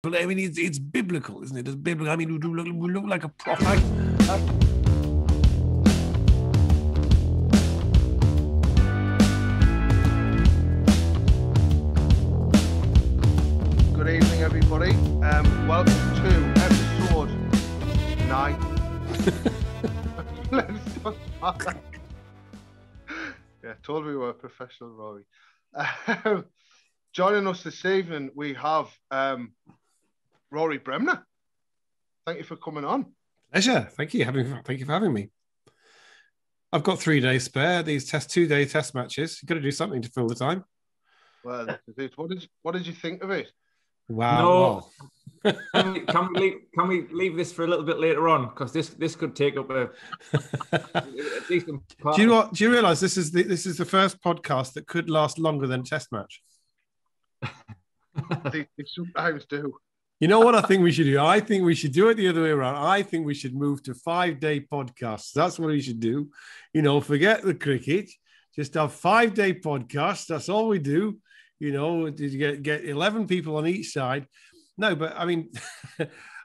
I mean, it's biblical, isn't it? It's biblical. I mean, we look like a prophet. Good evening, everybody. Welcome to episode 9. Yeah, told we were professional, Rory. Joining us this evening, we have Rory Bremner. Thank you for coming on. Pleasure. Thank you for having me. I've got 3 days spare. These 2-day test matches. You've got to do something to fill the time. Well, what did you think of it? Wow. No. Can we leave this for a little bit later on? Because this could take up a decent part. Do you realise this is the first podcast that could last longer than a test match? They sometimes do. You know what I think we should do? I think we should do it the other way around. I think we should move to 5-day podcasts. That's what we should do. You know, forget the cricket. Just have 5-day podcasts. That's all we do. You know, get 11 people on each side. No, but I mean,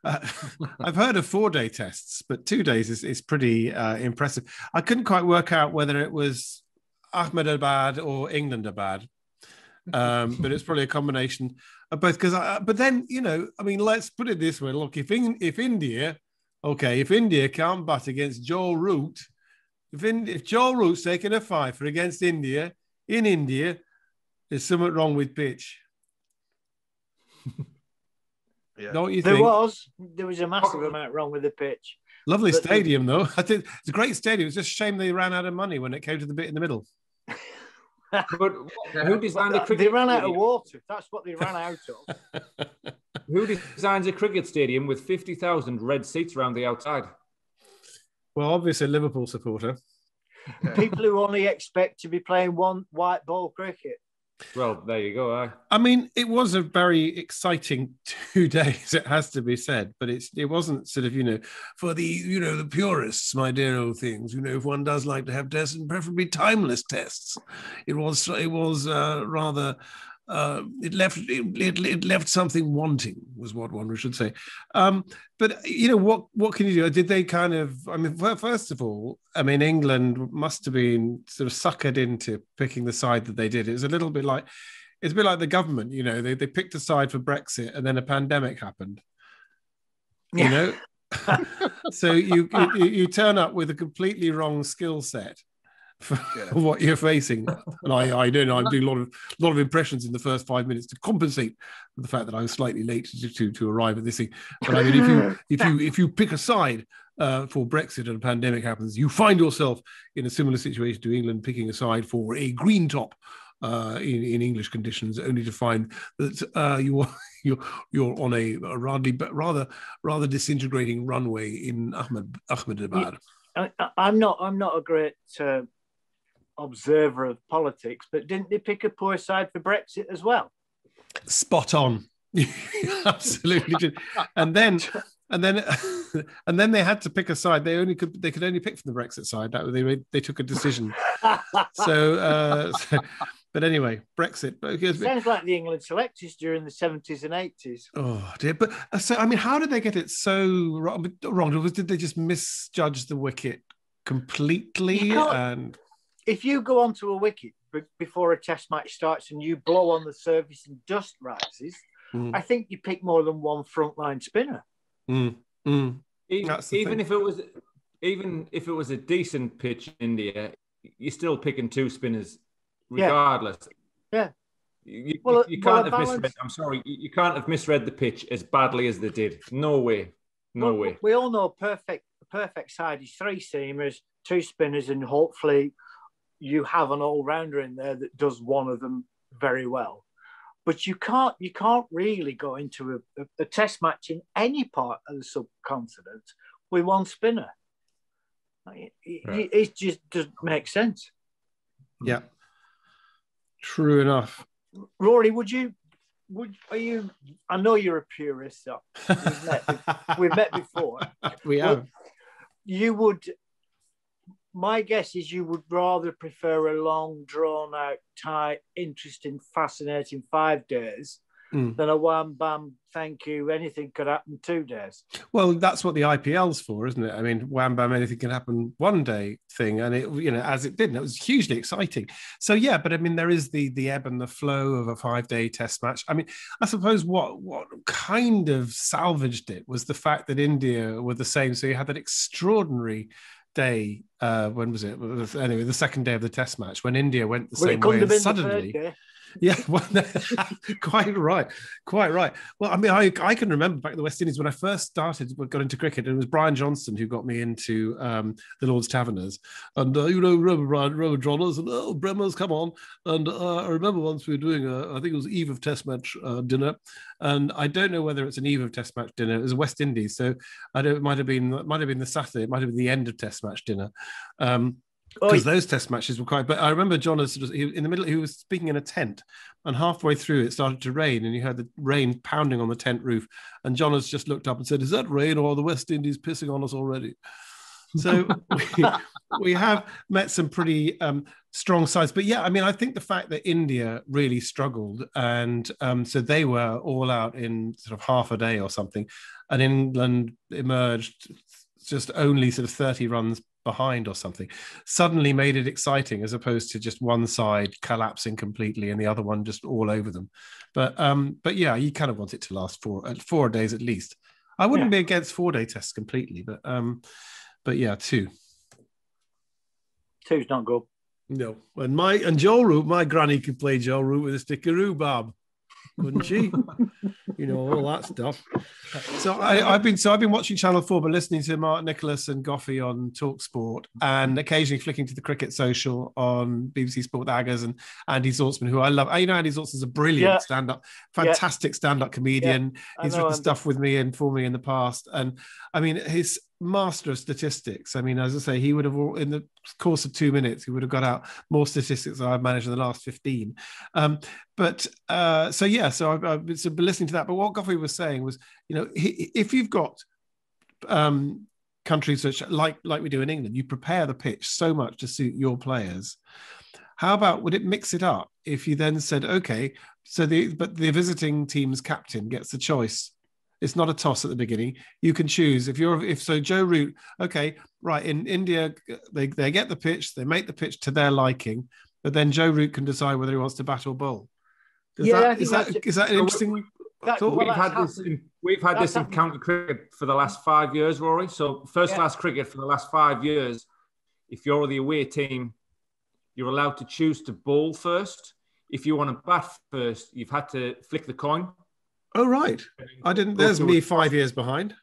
I've heard of 4-day tests, but 2 days is pretty impressive. I couldn't quite work out whether it was Ahmedabad or Englandabad. But it's probably a combination of both. But then, you know, I mean, let's put it this way. Look, if India can't bat against Joe Root, if Joe Root's taking a fifer against India in India, there's something wrong with pitch. Yeah. Don't you think? There was a massive amount wrong with the pitch. Lovely stadium, though. I think it's a great stadium. It's just a shame they ran out of money when it came to the bit in the middle. But who designed a cricket? They ran out of water. That's what they ran out of. Who designs a cricket stadium with 50,000 red seats around the outside? Well, obviously, a Liverpool supporter. People who only expect to be playing one white ball cricket. Well, there you go. I mean, it was a very exciting 2 days, it has to be said, but it wasn't sort of, you know, for the purists, my dear old things, you know, if one does like to have tests, and preferably timeless tests, it was rather, it left something wanting, was what one should say. But, you know, what can you do? Did they kind of, I mean, first of all, I mean, England must have been sort of suckered into picking the side that they did. It's a bit like the government, you know, they picked a side for Brexit and then a pandemic happened, you know? So you turn up with a completely wrong skill set for what you're facing. And I don't know, I'm doing a lot of impressions in the first 5 minutes to compensate for the fact that I was slightly late to arrive at this thing. But I mean, if you pick a side for Brexit and a pandemic happens, you find yourself in a similar situation to England picking a side for a green top in English conditions, only to find that you're on a rather disintegrating runway in Ahmedabad. I'm not a great observer of politics, but didn't they pick a poor side for Brexit as well? Spot on. Absolutely did. And then they had to pick a side. They could only pick from the Brexit side. That they took a decision. But anyway, Brexit. Sounds like the England selectors during the 70s and 80s. Oh dear! But so I mean, how did they get it so wrong? Did they just misjudge the wicket completely? And if you go onto a wicket before a test match starts and you blow on the surface and dust rises, I think you pick more than one frontline spinner. Even if it was a decent pitch in India, you're still picking 2 spinners regardless. Yeah. You can't have misread. I'm sorry, you can't have misread the pitch as badly as they did. No way. We all know perfect side is 3 seamers, 2 spinners, and hopefully you have an all-rounder in there that does one of them very well. But you can't really go into a test match in any part of the subcontinent with 1 spinner. It just doesn't make sense. Yeah, true enough. Rory, are you? I know you're a purist. So we've met before. We have. You would. My guess is you would rather prefer a long, drawn-out, tight, interesting, fascinating 5 days than a wham, bam, thank you, anything could happen 2 days. Well, that's what the IPL's for, isn't it? I mean, wham bam, anything can happen one day thing, and it, as it did, and it was hugely exciting. So yeah, but I mean, there is the ebb and the flow of a 5-day Test match. I mean, I suppose what kind of salvaged it was the fact that India were the same. So you had that extraordinary day. When was it? Anyway, the second day of the Test match when India went the same way, and suddenly. Yeah, well, quite right. Well, I mean, I can remember back in the West Indies when I first got into cricket, and it was Brian Johnson who got me into the Lord's Taverners. And, remember Jonners and, Bremner's, come on. And I remember once we were doing, I think it was eve of Test match dinner. And I don't know whether it's an eve of Test match dinner. It was West Indies. So it might have been the Saturday. It might have been the end of Test match dinner. Because those Test matches were quite. But I remember Jonners in the middle. He was speaking in a tent, and halfway through it started to rain, and you heard the rain pounding on the tent roof. And Jonners just looked up and said, "Is that rain or are the West Indies pissing on us already?" So we have met some pretty strong sides. But yeah, I mean, I think the fact that India really struggled, and so they were all out in sort of half a day or something, and England emerged just only sort of 30 runs behind or something, suddenly made it exciting as opposed to just one side collapsing completely and the other one just all over them. But yeah, you kind of want it to last 4 days at least. I wouldn't be against 4-day tests completely, but yeah, 2. 2's not good. No, and Joe Root, my granny could play Joe Root with a stick of rhubarb, couldn't she? All that stuff. So I've been watching Channel 4, but listening to Mark Nicholas and Goffey on Talk Sport, and occasionally flicking to the Cricket Social on BBC Sport Aggers and Andy Zaltzman, who I love. Andy Zaltzman's a brilliant stand-up, fantastic stand-up comedian. He's written stuff with me and for me in the past, and I mean, his master of statistics. I mean, as I say, he would have, in the course of 2 minutes, he would have got out more statistics than I've managed in the last 15. So I've been listening to that. But what Goffey was saying was, if you've got countries which, like we do in England, you prepare the pitch so much to suit your players. How about, would it mix it up if you then said, okay, so the visiting team's captain gets the choice. It's not a toss at the beginning. You can choose if Joe Root, okay, right, in India, they get the pitch, they make the pitch to their liking, but then Joe Root can decide whether he wants to bat or bowl. Is that interesting? We've had this in county cricket for the last 5 years, Rory. So first class cricket for the last 5 years, if you're the away team, you're allowed to choose to bowl first. If you want to bat first, you've had to flick the coin. Oh, right. I didn't. There's me 5 years behind.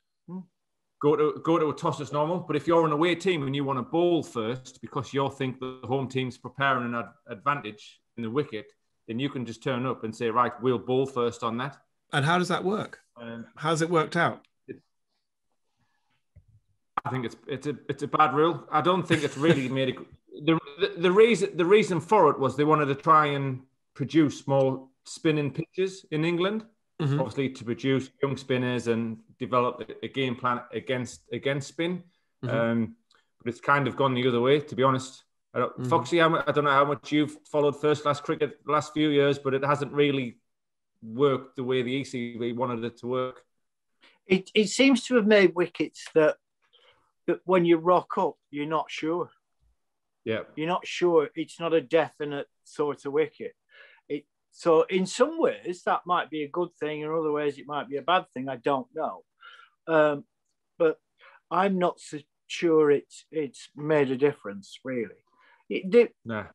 Go to a toss as normal. But if you're an away team and you want to bowl first because you think the home team's preparing an advantage in the wicket, then you can just turn up and say, right, we'll bowl first on that. And how does that work? How's it worked out? I think it's a bad rule. I don't think it's really made it. The reason for it was they wanted to try and produce more spinning pitches in England. Mm-hmm. Obviously to produce young spinners and develop a game plan against spin. Mm-hmm. But it's kind of gone the other way, to be honest. Foxy, I don't know how much you've followed first-class cricket the last few years, but it hasn't really worked the way the ECB wanted it to work. It seems to have made wickets that when you rock up, you're not sure. Yeah. You're not sure. It's not a definite sort of wicket. So in some ways, that might be a good thing. In other ways, it might be a bad thing. I don't know. But I'm not so sure it's made a difference, really. No.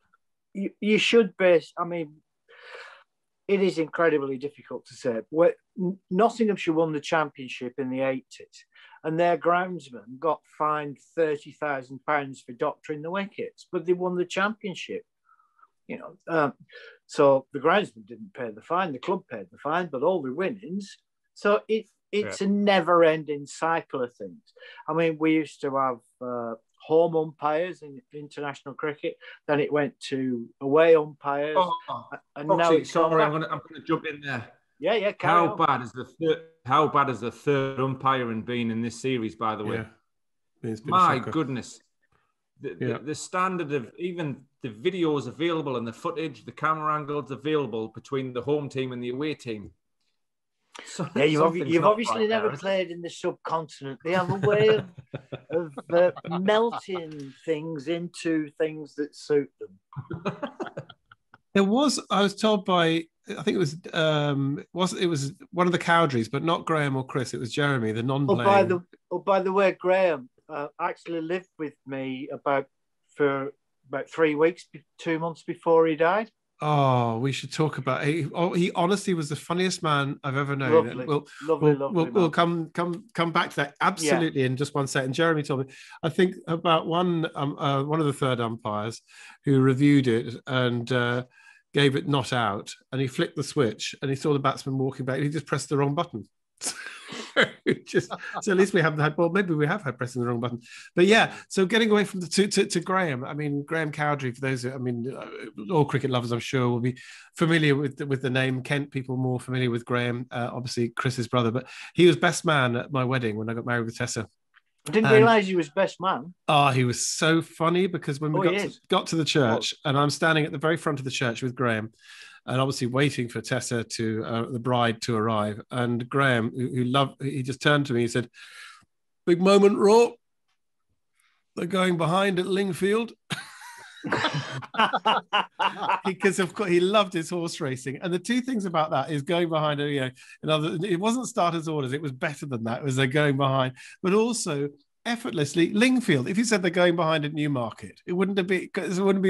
You should base... I mean, it is incredibly difficult to say. Nottinghamshire won the championship in the 80s, and their groundsman got fined £30,000 for doctoring the wickets, but they won the championship. So the groundsman didn't pay the fine, the club paid the fine, but all the winnings. So it's a never-ending cycle of things. I mean, we used to have home umpires in international cricket, then it went to away umpires. And now I'm going to jump in there. Yeah. How bad has the third umpiring been in this series, by the way? My goodness. The standard of even the videos available and the footage, the camera angles available between the home team and the away team So, Yeah, something's you've not obviously right never there, is it? played in the subcontinent. They have a way of melting things into things that suit them. I was told by, I think it was one of the Cowdreys, but not Graham or Chris. It was Jeremy, the non-playing. By the way, Graham actually lived with me for about 3 weeks, 2 months before he died. Oh, we should talk about. He honestly was the funniest man I've ever known. Lovely, And lovely. we'll come back to that absolutely in just one second. Jeremy told me, I think about one of the third umpires who reviewed it and gave it not out, and he flicked the switch and he saw the batsman walking back. And he just pressed the wrong button. So at least we haven't had. Well, maybe we have had pressing the wrong button, but yeah. So getting away from to Graham. I mean, Graham Cowdrey. For those, all cricket lovers, I'm sure, will be familiar with the name. Kent people more familiar with Graham. Obviously, Chris's brother, but he was best man at my wedding when I got married with Tessa. I didn't realise he was best man. Oh, he was so funny because when we got to the church, and I'm standing at the very front of the church with Graham, and obviously waiting for Tessa the bride to arrive. And Graham, he just turned to me, he said, "Big moment, Raw. They're going behind at Lingfield." Because of course he loved his horse racing, and the two things about that is going behind. It wasn't starters' orders; it was better than that. It was they're going behind, but also effortlessly Lingfield. If you said they're going behind at Newmarket, it wouldn't have been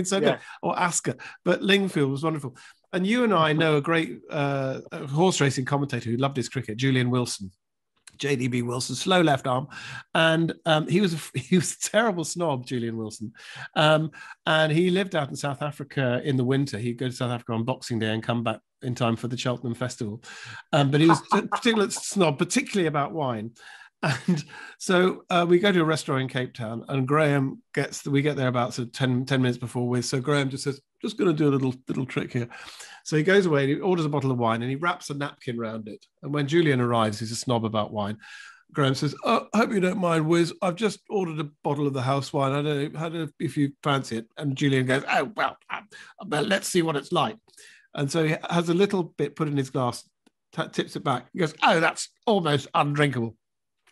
so good, or Ascot. But Lingfield was wonderful. And you and I know a great horse racing commentator who loved his cricket, Julian Wilson. JDB Wilson, slow left arm, and he was a terrible snob, Julian Wilson, and he lived out in South Africa in the winter. He'd go to South Africa on Boxing Day and come back in time for the Cheltenham Festival, but he was a particular snob, particularly about wine. And so we go to a restaurant in Cape Town, and we get there about 10 minutes before so Graham just says, "Just going to do a little trick here." So he goes away and he orders a bottle of wine and he wraps a napkin around it. And when Julian arrives, he's a snob about wine. Graham says, "Oh, I hope you don't mind, Wiz. I've just ordered a bottle of the house wine. I don't know if you fancy it." And Julian goes, "Oh, well, let's see what it's like." And so he has a little bit put in his glass, tips it back. He goes, "Oh, that's almost undrinkable."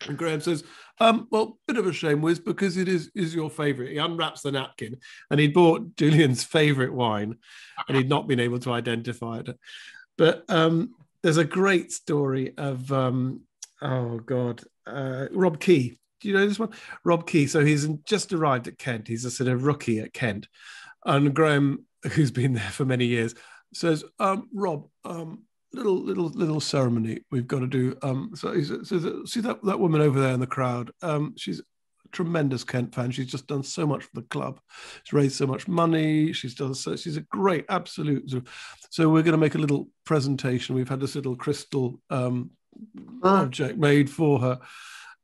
And Graham says, "Well, bit of a shame, Wiz, because it is your favourite." He unwraps the napkin and he'd bought Julian's favourite wine and he'd not been able to identify it. But there's a great story of, Rob Key. Do you know this one? Rob Key. So he's just arrived at Kent. He's a sort of rookie at Kent. And Graham, who's been there for many years, says, "Rob, little ceremony we've got to do." So he says, "See that woman over there in the crowd? She's a tremendous Kent fan. She's just done so much for the club. She's raised so much money. She's a great absolute. So we're going to make a little presentation. We've had this little crystal object made for her,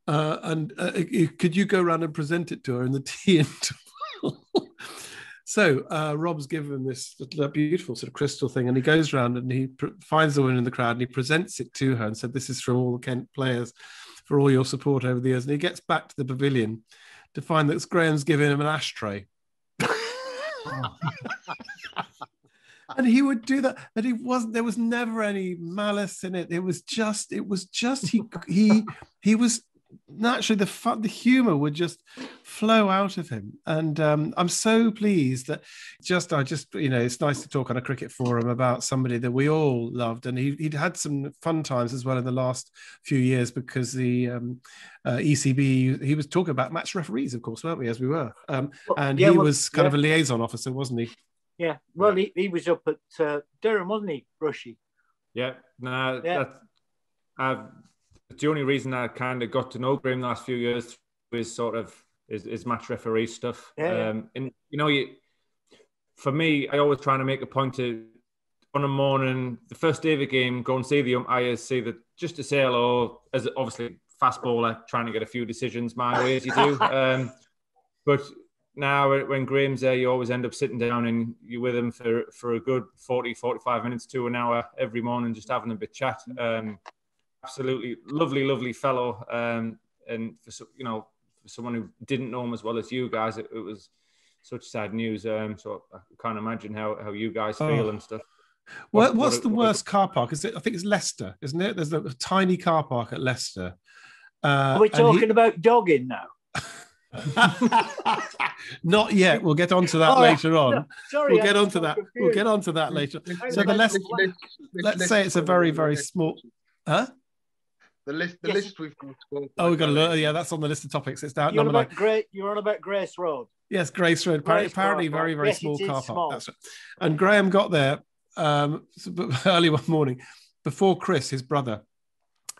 and could you go around and present it to her in the tea interval?" So Rob's given this beautiful sort of crystal thing, and he goes around and he finds the woman in the crowd and he presents it to her and said, "This is from all the Kent players for all your support over the years." And he gets back to the pavilion to find that Graham's giving him an ashtray. And he would do that, and there was never any malice in it. It was just he was naturally the humor would just flow out of him, and I'm so pleased that it's nice to talk on a cricket forum about somebody that we all loved, and he'd had some fun times as well in the last few years because the ECB, he was talking about match referees, of course, weren't we, as we were, he was kind of a liaison officer, wasn't he? Yeah, well, he was up at Durham, wasn't he, Rushy? Yeah, the only reason I kind of got to know Graham the last few years is sort of is match referee stuff. And for me, I always try to make a point to, on a morning, the first day of the game, go and see the umpires, see that, just to say hello, as obviously fast bowler, trying to get a few decisions my way as you do. But now when Graham's there, you always end up sitting down and you're with him for a good 40, 45 minutes to an hour every morning, just having a bit chat. Absolutely lovely fellow, and for someone who didn't know him as well as you guys, it was such sad news. So I can't imagine how you guys feel and stuff. What's the worst car park? Is it? I think it's Leicester, isn't it? There's a tiny car park at Leicester. Are we talking about dogging now? Not yet. We'll get onto that later on. No, sorry, we'll get onto that. We'll get onto that later. So the Leicester, let's say it's a very, very small. Huh? The list we've got. Oh, we've got a look. Yeah, that's on the list of topics. It's down. You're on about Grace Road. Yes, Grace Road. Apparently, very, very small car park. That's right. And Graham got there early one morning before Chris, his brother.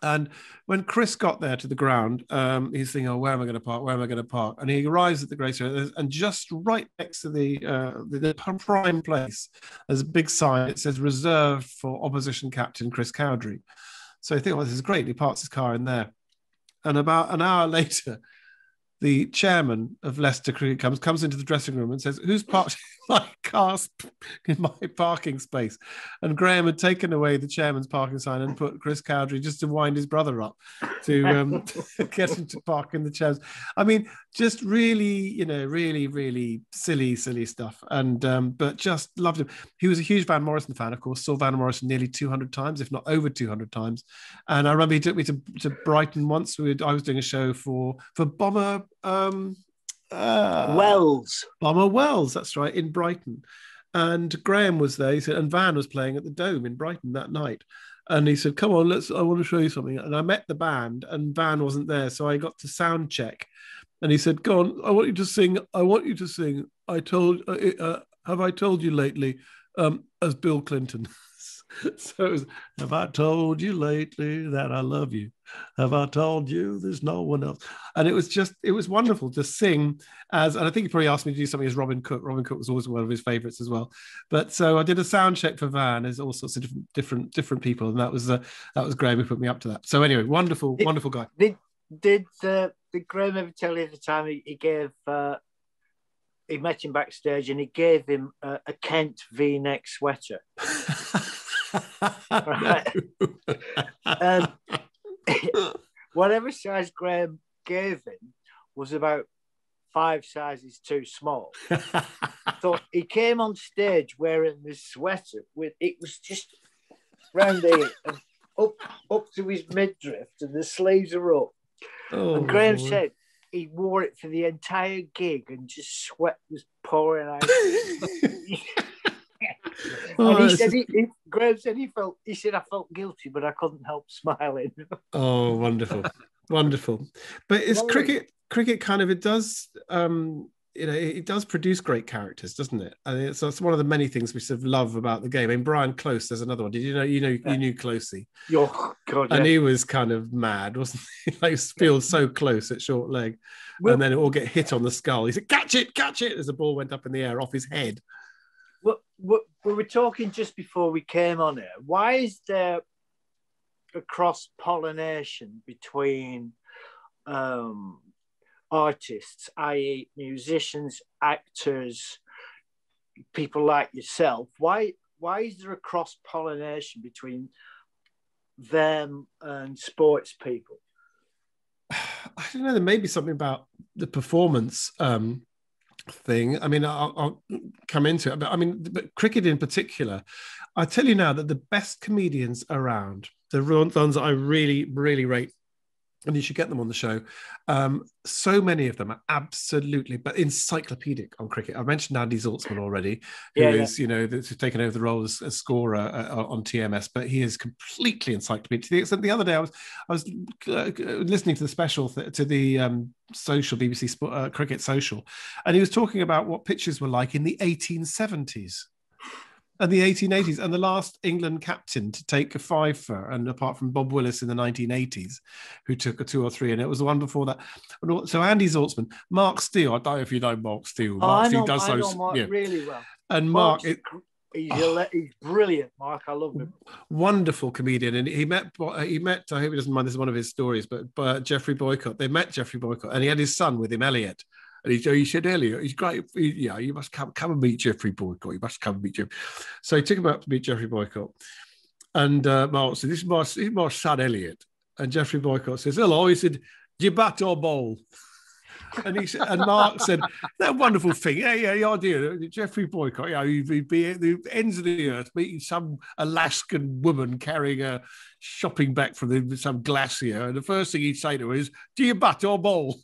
And when Chris got there to the ground, he's thinking, "Oh, where am I going to park? Where am I going to park?" And he arrives at the Grace Road, and just right next to the prime place, there's a big sign. It says "Reserved for Opposition Captain Chris Cowdrey." So I think, "Well, this is great." He parks his car in there, and about an hour later, the chairman of Leicester Cricket comes into the dressing room and says, "Who's parked my car in my parking space?" And Graham had taken away the chairman's parking sign and put Chris Cowdrey just to wind his brother up to get him to park in the chairs. I mean, just really, really silly stuff. And but just loved him. He was a huge Van Morrison fan, of course. Saw Van Morrison nearly 200 times, if not over 200 times. And I remember he took me to Brighton once. I was doing a show for Bomber. Bomber Wells, that's right, in Brighton. And Graham was there, he said, and Van was playing at the Dome in Brighton that night. And he said, "Come on, I want to show you something." And I met the band, and Van wasn't there, so I got to sound check. And he said, "Go on, I want you to sing. Have I told you lately?" As Bill Clinton. So it was, "Have I told you lately that I love you? Have I told you there's no one else?" And it was wonderful to sing and I think he probably asked me to do something as Robin Cook. Robin Cook was always one of his favorites as well. But so I did a sound check for Van. There's all sorts of different people, and that was Graham who put me up to that. So anyway, wonderful guy. Did Graham ever tell you the time he gave? He met him backstage and he gave him a Kent V-neck sweater. Right. Whatever size Graham gave him was about 5 sizes too small. So he came on stage wearing this sweater it was just round here and up to his midriff, and the sleeves are up. Oh, and Graham said he wore it for the entire gig and just sweat was pouring out. And Graham said I felt guilty, but I couldn't help smiling. Oh, wonderful. But it's cricket kind of, it does, it does produce great characters, doesn't it? I mean, so it's one of the many things we sort of love about the game. I mean, Brian Close, there's another one. Did you know, you knew Closey? Oh, God, yeah. And he was kind of mad, wasn't he? Like, feels so close at short leg. And then it all get hit on the skull. He said, catch it, as the ball went up in the air off his head. We were talking just before we came on here. Why is there a cross-pollination between artists, i.e. musicians, actors, people like yourself? Why is there a cross-pollination between them and sports people? I don't know. There may be something about the performance thing. I mean, I'll come into it, but cricket in particular, I tell you now that the best comedians around, the ones that I really, really rate, and you should get them on the show. So many of them are absolutely, but encyclopedic on cricket. I mentioned Andy Zaltzman already, who is, that's taken over the role as scorer on TMS, but he is completely encyclopedic. To the extent the other day I was listening to the special to the social BBC Cricket Social, and he was talking about what pitches were like in the 1870s. And the 1880s, and the last England captain to take a 5 and apart from Bob Willis in the 1980s, who took a 2 or 3, and it was the one before that. So Andy Zaltzman, Mark Steele. I don't know if you know Mark Steele. I know Mark really well. And Mark, he's brilliant. Mark, I love him. Wonderful comedian, and he met. I hope he doesn't mind. This is one of his stories, but Geoffrey Boycott. They met Geoffrey Boycott, and he had his son with him, Elliot. And he said earlier, he's great. You must come and meet Geoffrey Boycott. You must come and meet Geoffrey. So he took him out to meet Geoffrey Boycott. And Mark said, this is my son, Elliot. And Geoffrey Boycott says, hello. He said, do you bat or bowl? And Mark said, that wonderful thing. Yeah, the idea. Geoffrey Boycott, he'd be at the ends of the earth meeting some Alaskan woman carrying a shopping bag from some glacier. And the first thing he'd say to her is, do you butt or bowl?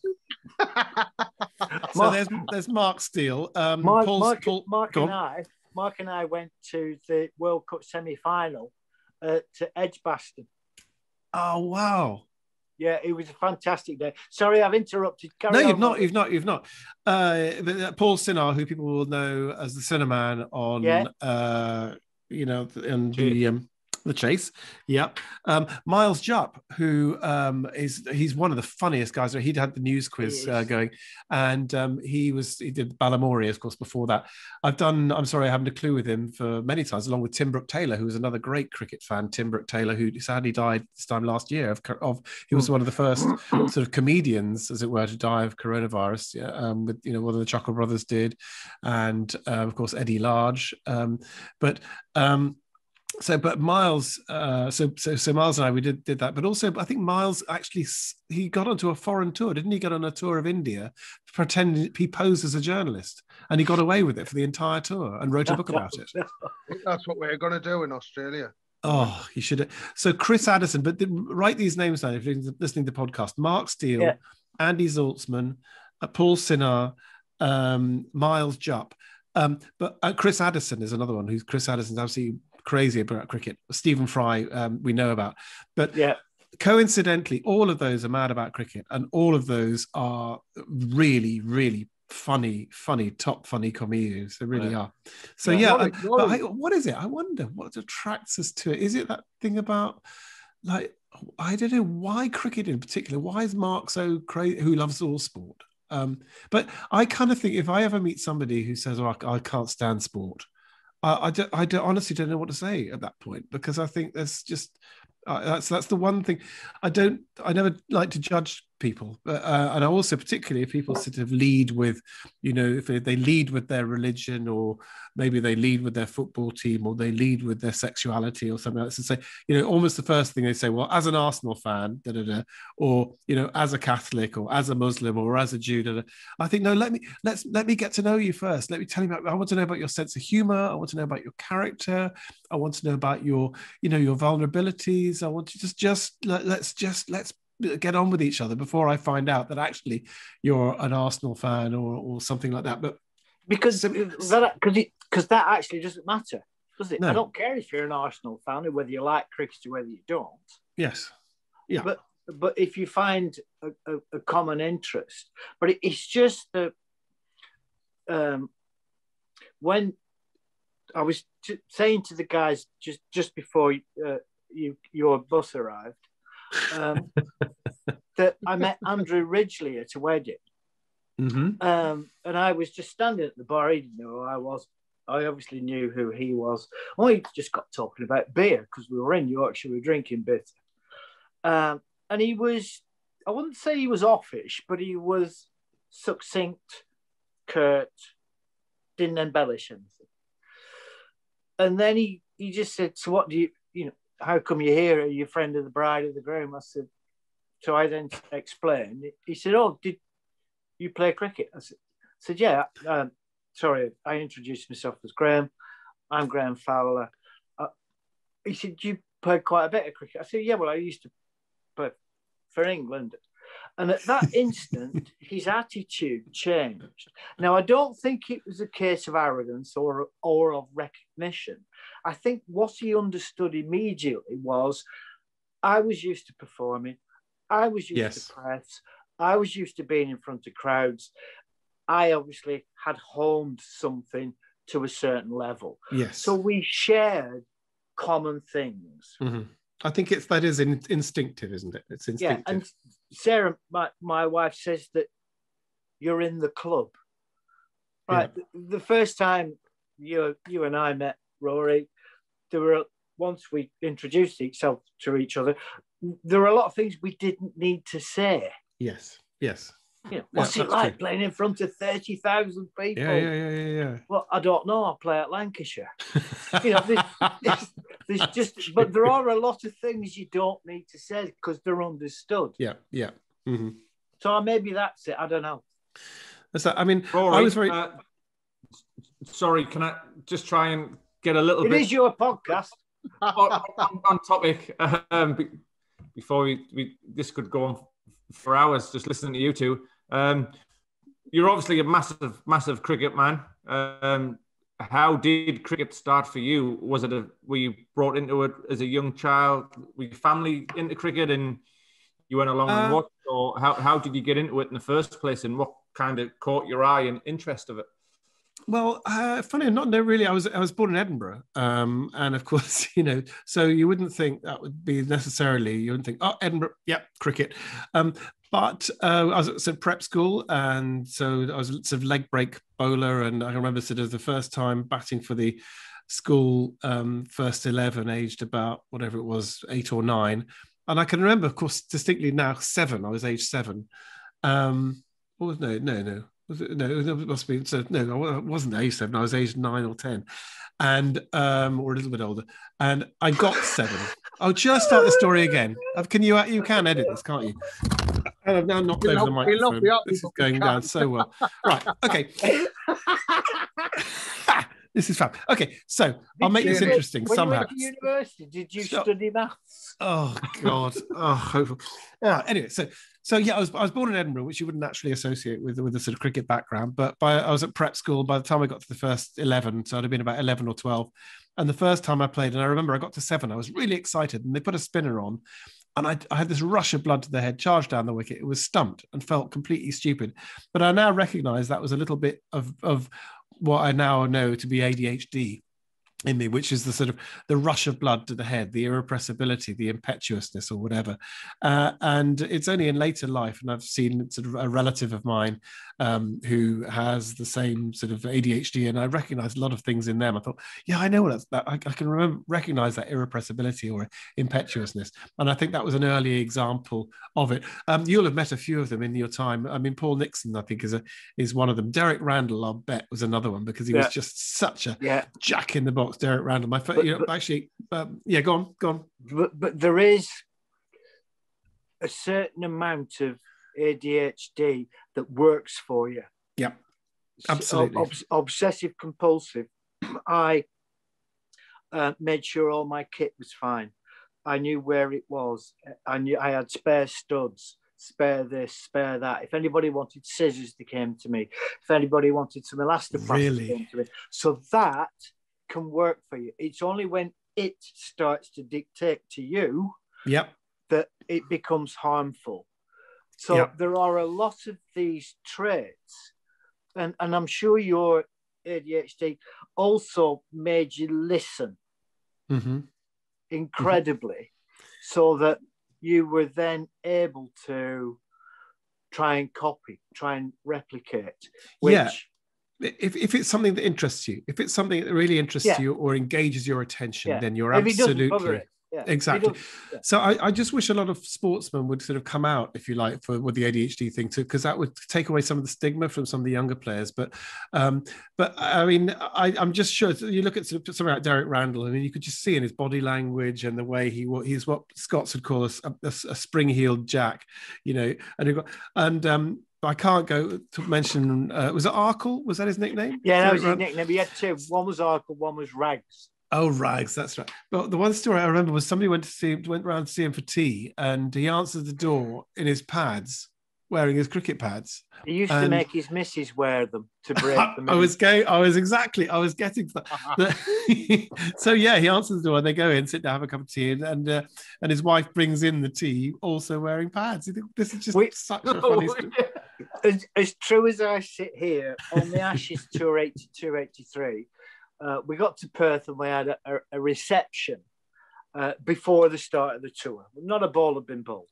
So there's Mark Steele. Mark and I went to the World Cup semi-final to Edgbaston. Oh, wow. Yeah, it was a fantastic day. Sorry, I've interrupted. You've not. Paul Sinar, who people will know as the Cinnamon on, The Chase. Yeah. Miles Jupp, who he's one of the funniest guys. He had the news quiz going, and he did Balamory, of course, before that. I'm sorry, I haven't a clue with him for many times, along with Tim Brooke-Taylor, who was another great cricket fan. Tim Brooke-Taylor, who sadly died this time last year. He was one of the first sort of comedians, as it were, to die of coronavirus. Yeah, with one of the Chuckle Brothers did, and of course Eddie Large. But Miles, so Miles and I, we did that. But also, I think Miles actually, he got onto a foreign tour, didn't he? Got on a tour of India, pretending he posed as a journalist, and he got away with it for the entire tour and wrote a book about it. I think that's what we're going to do in Australia. Oh, you should. So Chris Addison, but write these names down if you're listening to the podcast. Mark Steele, Andy Zaltzman, Paul Sinar, Miles Jupp. But Chris Addison is another one. Chris Addison's absolutely crazy about cricket. Stephen Fry, we know about. But coincidentally, all of those are mad about cricket, and all of those are really, really funny comedians. They really are. So what is it? I wonder what attracts us to it. Is it that thing about, like, I don't know why cricket in particular? Why is Mark so crazy? Who loves all sport? But I kind of think if I ever meet somebody who says, "Oh, I can't stand sport," I honestly don't know what to say at that point, because I think there's just that's the one thing I never like to judge people, and I also particularly if people sort of lead with, if they lead with their religion, or maybe they lead with their football team, or they lead with their sexuality or something else, and say, almost the first thing they say, well, as an Arsenal fan, or as a Catholic, or as a Muslim, or as a Jew, I think, no, let me get to know you first. Let me tell you I want to know about your sense of humor. I want to know about your character. I want to know about your your vulnerabilities. I want to let's get on with each other before I find out that actually you're an Arsenal fan or something like that. But because that actually doesn't matter, does it? No. I don't care if you're an Arsenal fan, or whether you like cricket or whether you don't. Yes. Yeah. But if you find a common interest, but it's just that when I was saying to the guys just before your bus arrived, that I met Andrew Ridgely at a wedding. Mm-hmm. And I was just standing at the bar. He didn't know who I was. I obviously knew who he was. We just got talking about beer because we were in Yorkshire, we were drinking bitter. And he was, I wouldn't say he was offish, but he was succinct, curt, didn't embellish anything. And then he just said, so what do you how come you're here? Are you a friend of the bride or the groom? I said, so I then explained. He said, oh, did you play cricket? I said yeah. Sorry, I introduced myself as Graham. I'm Graham Fowler. He said, you played quite a bit of cricket. I said, yeah, well, I used to play for England. And at that instant, his attitude changed. Now, I don't think it was a case of arrogance or of recognition. I think what he understood immediately was, I was used to performing. I was used to press. I was used to being in front of crowds. I obviously had honed something to a certain level. Yes. So we shared common things. Mm-hmm. I think that is instinctive, isn't it? It's instinctive. Yeah, and Sarah, my wife, says that you're in the club. Right. Yeah. The first time you and I met, Rory, once we introduced ourselves to each other, there were a lot of things we didn't need to say. Yes. What's it like playing in front of 30,000 people? Yeah. Well, I don't know. I play at Lancashire. There's just, but there are a lot of things you don't need to say because they're understood. Yeah. Mm-hmm. So maybe that's it. I don't know. So, I mean, Rory, I was very... sorry, can I just try and get a little bit... It is your podcast. on topic, before we this could go on for hours just listening to you two. You're obviously a massive cricket man. How did cricket start for you? Were you brought into it as a young child? Were your family into cricket and you went along and watched? Or how did you get into it in the first place, and what kind of caught your eye and interest of it? Well, funny, not no, really. I was born in Edinburgh, and of course, so you wouldn't think that would be necessarily. You wouldn't think, oh, Edinburgh, yep, cricket. But I was at sort of prep school, and so I was sort of leg break bowler, and I remember sort of the first time batting for the school first 11, aged about whatever it was, 8 or 9, and I can remember, of course, distinctly now 7. I was age 7. No. Was it? No, it must be. So no, I wasn't age 7. I was age 9 or 10, and or a little bit older. And I got 7. I'll just start the story again. Can you can edit this, can't you? And I've now knocked over the microphone. This is going down so well. Right. Okay. This is fab. Okay, so I'll make this interesting somehow. When you went to university, did you study maths? Oh God. Oh, hopefully. Yeah. Anyway, so yeah, I was born in Edinburgh, which you wouldn't naturally associate with a sort of cricket background. But I was at prep school. By the time I got to the first 11, so I'd have been about 11 or 12. And the first time I played, and I remember I got to 7, I was really excited, and they put a spinner on. And I had this rush of blood to the head, charged down the wicket. It was stumped and felt completely stupid. But I now recognise that was a little bit of what I now know to be ADHD in me, which is the sort of the rush of blood to the head, the irrepressibility, the impetuousness or whatever. And it's only in later life, and I've seen sort of a relative of mine who has the same sort of ADHD, and I recognize a lot of things in them. I thought, yeah, I know what that's that. I can recognize that irrepressibility or impetuousness. And I think that was an early example of it. You'll have met a few of them in your time. I mean, Paul Nixon, I think, is one of them. Derek Randall, I'll bet, was another one, because he was just such a jack in the box. Derek Randall, my first, go on. But there is a certain amount of ADHD that works for you. Yeah, absolutely. Obsessive compulsive. I made sure all my kit was fine. I knew where it was. I knew I had spare studs, spare this, spare that. If anybody wanted scissors, they came to me. If anybody wanted some elastoplast, they came to me. So that can work for you. It's only when it starts to dictate to you that it becomes harmful. So there are a lot of these traits, and I'm sure your ADHD also made you listen incredibly, so that you were then able to try and copy, try and replicate. If it's something that interests you, if it's something that really interests you or engages your attention, then you're absolutely... Exactly. So I just wish a lot of sportsmen would sort of come out, if you like, with the ADHD thing too, because that would take away some of the stigma from some of the younger players. But I mean, I'm just sure you look at sort of something like Derek Randall. I mean, you could just see in his body language and the way he's what Scots would call a spring-heeled jack, and I can't go to mention. Was it Arkle? Was that his nickname? Yeah, that was his nickname. He had 2. One was Arkle, one was Rags. Oh, Rags, that's right. But the one story I remember was somebody went round to see him for tea, and he answered the door in his pads, wearing his cricket pads. He used to make his missus wear them to break them. I was getting to that. So yeah, he answers the door, and they go in, sit down, have a cup of tea, and his wife brings in the tea, also wearing pads. You think this is just such a funny story. As true as I sit here on the Ashes Tour 82-83. We got to Perth and we had a reception before the start of the tour. Not a ball had been bowled.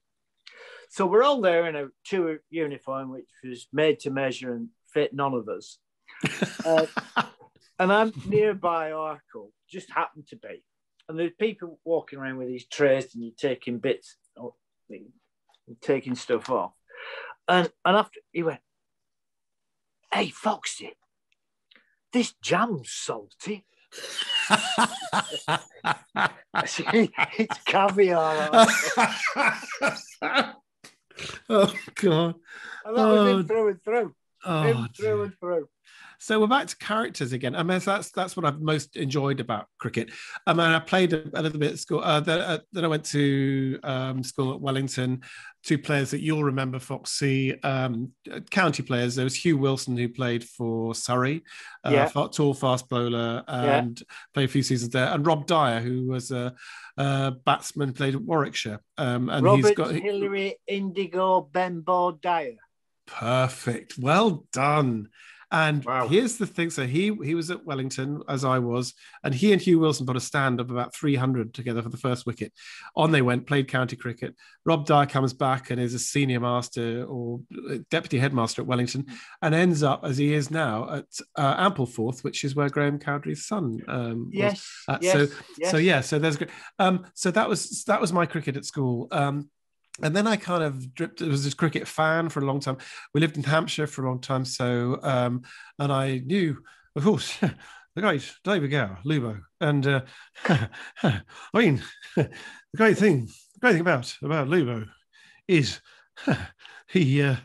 So we're all there in a tour uniform, which was made to measure and fit none of us. And I'm nearby Arkle, just happened to be. And there's people walking around with these trays, and you're taking bits, taking stuff off. And after he went, "Hey, Foxy, this jam's salty." I said, "It's caviar." Oh God! And that was him through and through. Oh, through and through. So we're back to characters again. I mean, that's what I've most enjoyed about cricket. I mean, I played a little bit at school. Then I went to school at Wellington. Two players that you'll remember, Foxy, county players. There was Hugh Wilson, who played for Surrey, tall, fast bowler, and played a few seasons there. And Rob Dyer, who was a batsman, played at Warwickshire. And Robert Hillary Indigo Benbow Dyer. Perfect. Well done. And here's the thing. So he was at Wellington, as I was, and he and Hugh Wilson put a stand of about 300 together for the first wicket. On they went, played county cricket. Rob Dyer comes back and is a senior master or deputy headmaster at Wellington, and ends up, as he is now, at Ampleforth, which is where Graham Cowdrey's son was. So there's great. So that was my cricket at school. And then I kind of was this cricket fan for a long time. We lived in Hampshire for a long time. So, and I knew, of course, the great David Gower, Lubo. And I mean, the great thing about Lubo is he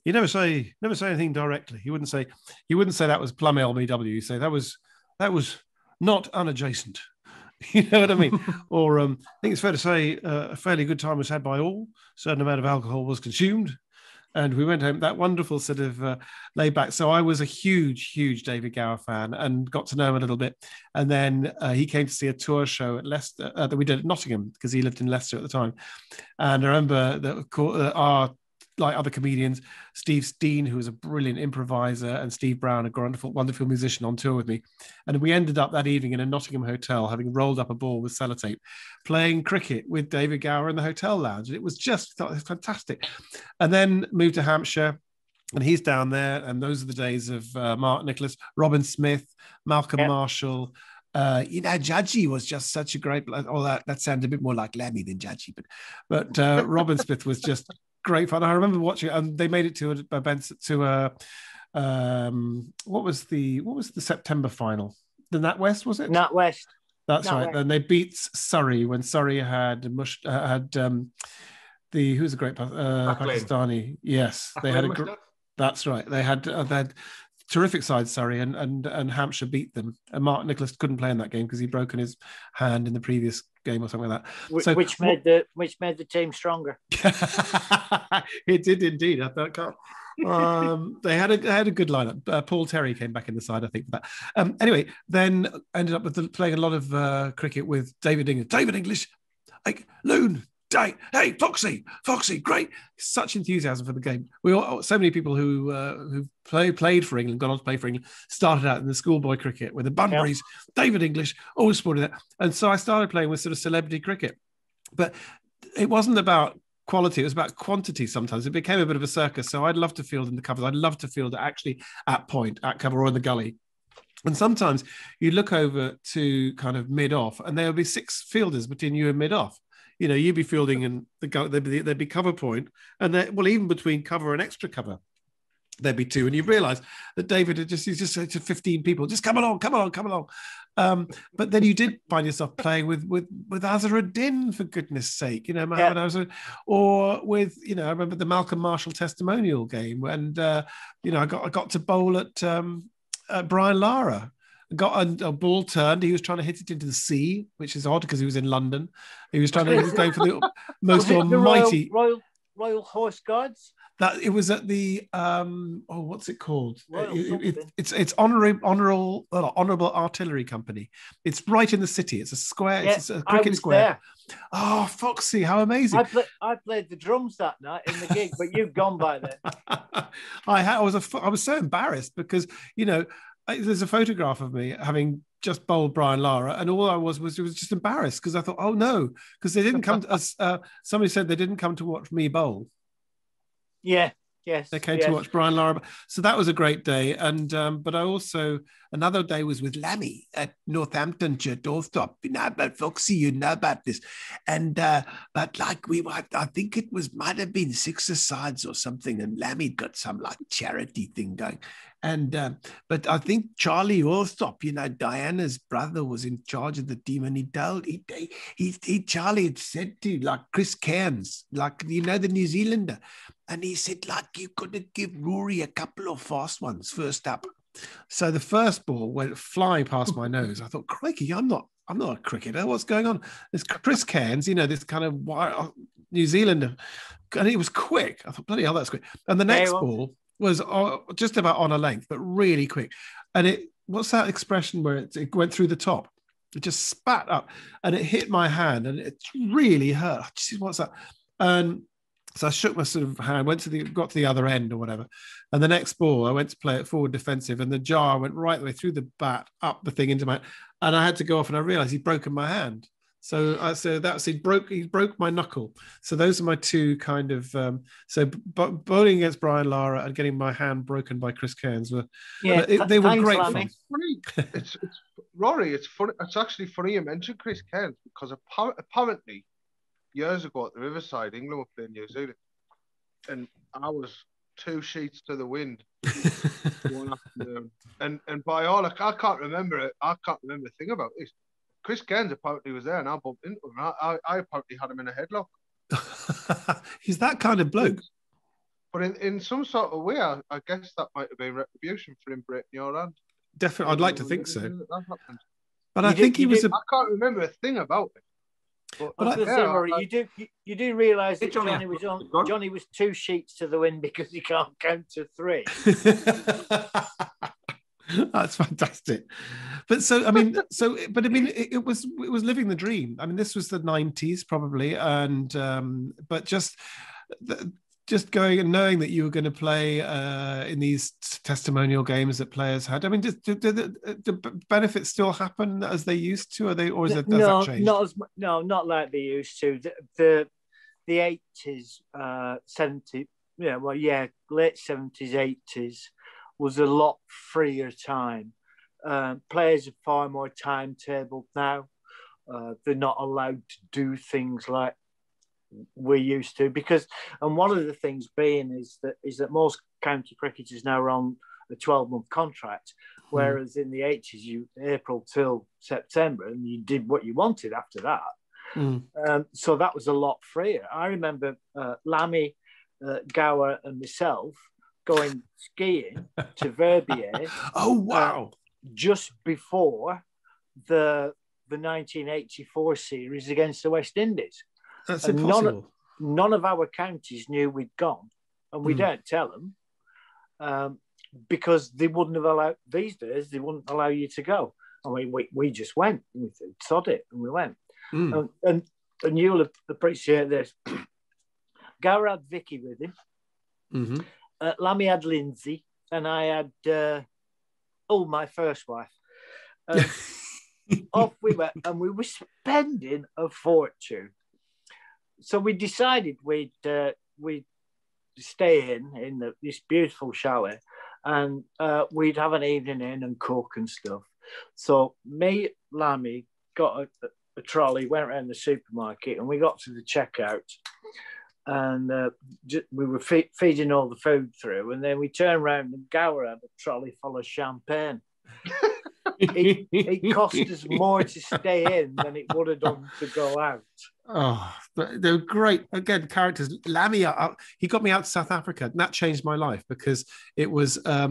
never say anything directly. He wouldn't say that was plum LBW. He'd say that was not unadjacent. You know what I mean? Or I think it's fair to say a fairly good time was had by all. A certain amount of alcohol was consumed. And we went home, that wonderful sort of laid back. So I was a huge David Gower fan and got to know him a little bit. And then he came to see a tour show at Leicester that we did at Nottingham, because he lived in Leicester at the time. And I remember that our, like other comedians, Steve Steen, who was a brilliant improviser, and Steve Brown, a wonderful musician, on tour with me. And we ended up that evening in a Nottingham hotel, having rolled up a ball with sellotape, playing cricket with David Gower in the hotel lounge. And it was just fantastic. And then moved to Hampshire, and he's down there. And those are the days of Mark Nicholas, Robin Smith, Malcolm Marshall. Judgy was just such a great. That sounded a bit more like Lammy than Judgy, but Robin Smith was just great fun. I remember watching it, and they made it to what was the September final? The NatWest, was it? NatWest. That's right. And they beat Surrey when Surrey had who's the great Pakistani? Yes, they had that's right. They had terrific side, Surrey, and Hampshire beat them. And Mark Nicholas couldn't play in that game because he'd broken his hand in the previous game or something like that. Which made the team stronger. It did indeed. I thought they had a good lineup. Paul Terry came back in the side, I think, for that. Anyway, then ended up with playing a lot of cricket with David English. David English, like Loon. Hey, Foxy, great! Such enthusiasm for the game. So many people who played for England, gone on to play for England, started out in the schoolboy cricket with the Bunburys. David English, always supported that, and so I started playing with sort of celebrity cricket. But it wasn't about quality; it was about quantity. Sometimes it became a bit of a circus. So I'd love to field in the covers. I'd love to field actually at point, at cover, or in the gully. And sometimes you look over to kind of mid-off, and there will be 6 fielders between you and mid-off. You know, you'd be fielding and there'd be cover point, and even between cover and extra cover, there'd be 2. And you realise that David he's just said to 15 people, just come along. But then you did find yourself playing with Azharuddin, for goodness sake, you know, Mohammed Azharuddin, or with, you know, I remember the Malcolm Marshall testimonial game, and you know, I got to bowl at Brian Lara. Got a ball turned. He was trying to hit it into the sea, which is odd because he was in London. He was going for the most almighty Royal Horse Guards. That it was at the what's it called? It's honorable artillery company. It's right in the city. It's a square. It's a cricket square. There. Oh, Foxy, how amazing! I played the drums that night in the gig, but you've gone by then. I was so embarrassed because, you know, there's a photograph of me having just bowled Brian Lara, and all I was just embarrassed because I thought, oh no, because they didn't come to us. Somebody said they didn't come to watch me bowl. Yeah, yes. They came to watch Brian Lara. So that was a great day. And but I also, another day was with Lammy at Northamptonshire doorstop. You know about Foxy, you know about this. And but like I think it might have been 6 asides or something, and Lammy got some like charity thing going. But I think Charlie Alsop, Diana's brother, was in charge of the team, and Charlie had said to like Chris Cairns, like the New Zealander, and he said like you got to give Rory a couple of fast ones first up. So the first ball went flying past my nose. I thought, crikey, I'm not a cricketer. What's going on? There's Chris Cairns, this kind of wild New Zealander, and it was quick. I thought, bloody hell, that's quick. And the next ball was just about on a length, but really quick. And what's that expression where it went through the top? It just spat up, and it hit my hand, and it really hurt. What's that? And so I shook my sort of hand, got to the other end or whatever. And the next ball, I went to play it forward defensive, and the jar went right the way through the bat, up the thing into and I had to go off, and I realized he'd broken my hand. So he broke my knuckle. So those are my two kind of, bowling against Brian Lara and getting my hand broken by Chris Cairns they were great fun. It's Rory, it's funny. It's actually funny you mentioned Chris Cairns, because apparently years ago at the Riverside, England were playing New Zealand, and I was 2 sheets to the wind one afternoon. And by all, I can't remember it. I can't remember a thing about this. Chris Cairns apparently was there, and I bumped into him. I apparently had him in a headlock. He's that kind of bloke. But in some sort of way, I guess that might have been retribution for him breaking your hand. Definitely, I'd like to think so. But I think he was. I can't remember a thing about it. But you do realise that Johnny was 2 sheets to the wind because he can't count to 3. That's fantastic. But it was living the dream. I mean, this was the 90s probably, and but just going and knowing that you were going to play in these testimonial games that players had. I mean, do the benefits still happen as they used to? Has that changed? Not like they used to. The 80s, 70s, late 70s, 80s was a lot freer time. Players are far more timetabled now. They're not allowed to do things like we used to, and one of the things being is that most county cricketers now are on a 12-month contract, whereas in the 80s, you April till September, and you did what you wanted after that. So that was a lot freer. I remember Lammy, Gower, and myself going skiing to Verbier. Oh wow! Just before the 1984 series against the West Indies. That's impossible. None of our counties knew we'd gone, and we don't tell them because they wouldn't have allowed. These days, they wouldn't allow you to go. I mean, we just went. And we said, sod it, and we went. And you'll appreciate this. Gower had Vicky with him. Mm-hmm. Lammy had Lindsay, and I had my first wife. Off we went, and we were spending a fortune. So we decided we'd stay in this beautiful chalet, and we'd have an evening in and cook and stuff. So me, Lammy, got a trolley, went around the supermarket, and we got to the checkout, and we were feeding all the food through, and then we turned around and Gower had a trolley full of champagne. It cost us more to stay in than it would have done to go out. Oh, but they're great. Again, characters. Lammy, he got me out to South Africa, and that changed my life because it was. I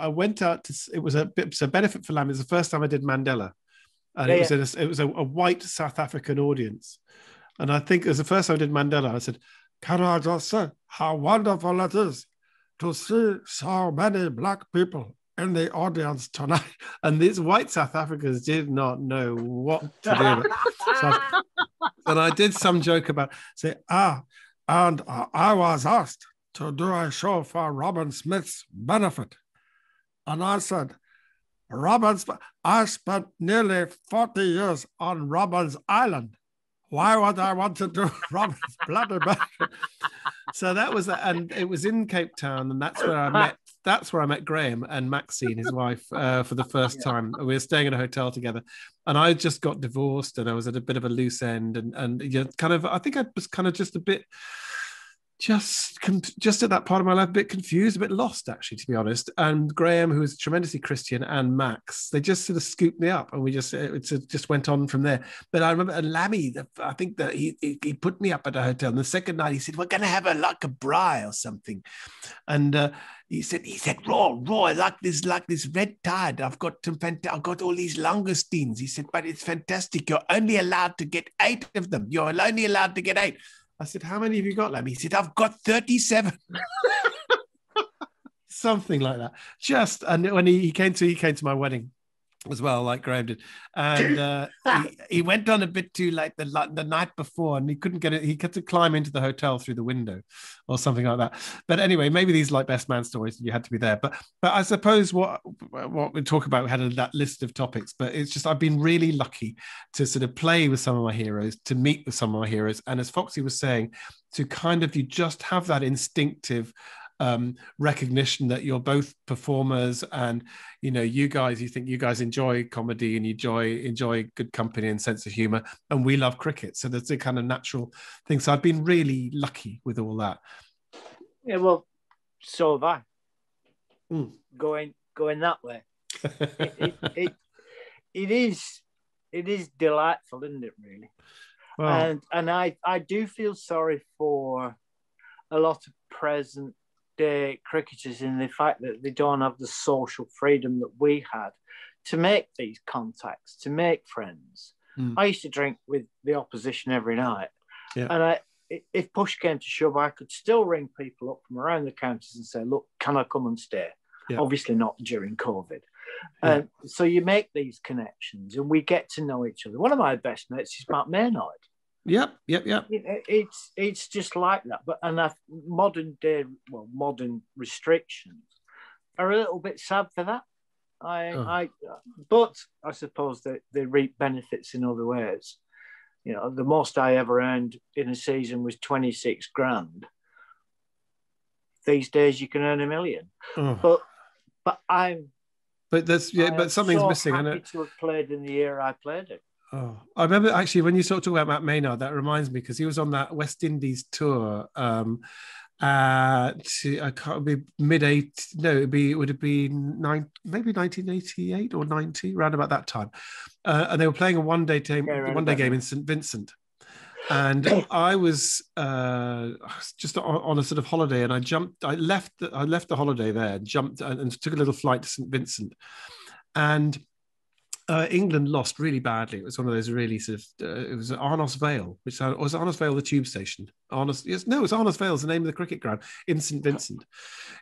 went out to. It was a benefit for Lammy. It was the first time I did Mandela, and it was a white South African audience, and I think it was the first time I did Mandela. I said, "Can I just say how wonderful it is to see so many black people in the audience tonight?" And these white South Africans did not know what to do. And I did some joke about, I was asked to do a show for Robin Smith's benefit. And I said, I spent nearly 40 years on Robin's Island. Why would I want to do Robin's bloody benefit? So that was, and it was in Cape Town, and that's where I met Graham and Maxine, his wife, for the first time. We were staying in a hotel together, and I just got divorced, and I was at a bit of a loose end, and kind of, I think I was kind of just a bit just at that part of my life, a bit confused, a bit lost, actually, to be honest. And Graham, who was tremendously Christian, and Max, they just sort of scooped me up, and we just went on from there. But I remember, and Lammy, I think that he put me up at a hotel. And the second night, he said, "We're going to have a braai or something," and he said, "Raw, like this red tide. I've got all these langoustines." He said, "But it's fantastic. You're only allowed to get 8 of them. You're only allowed to get 8." I said, "How many have you got, Lamb?" He said, "I've got 37." Something like that. And when he came to my wedding as well, like Graham did, and he went on a bit too late the night before, and he couldn't get it. He had to climb into the hotel through the window, or something like that. But anyway, maybe these like best man stories. You had to be there. But I suppose what we talk about, we had that list of topics. But it's just I've been really lucky to sort of play with some of my heroes, to meet with some of my heroes, and as Foxy was saying, to kind of you just have that instinctive recognition that you're both performers, and you think you guys enjoy comedy and you enjoy good company and sense of humor, and we love cricket, so that's a kind of natural thing. So I've been really lucky with all that. Yeah, well, so have I. Going that way. It is delightful, isn't it, really? Wow. And I do feel sorry for a lot of present day cricketers in the fact that they don't have the social freedom that we had to make these contacts, to make friends. I used to drink with the opposition every night, and if push came to shove, I could still ring people up from around the counties and say, "Look, can I come and stay?" Obviously not during COVID. So you make these connections, and we get to know each other. One of my best mates is Matt Maynard. Yep. It's just like that. But modern restrictions are a little bit sad for that. But I suppose that they reap benefits in other ways. The most I ever earned in a season was 26 grand. These days you can earn $1 million. But something's missing. I'm happy to have played in the year I played it. Oh, I remember actually when you sort of talk about Matt Maynard, that reminds me, because he was on that West Indies tour. I can't be mid-80s. No, it would have been maybe 1988 or 90, around about that time. And they were playing a one-day game in St Vincent. And I was just on a sort of holiday, and I left the holiday there, jumped and took a little flight to St Vincent, and England lost really badly. It was one of those really sort of it was Arnos Vale, was Arnos Vale the tube station? It was Arnos Vale, is the name of the cricket ground in St Vincent,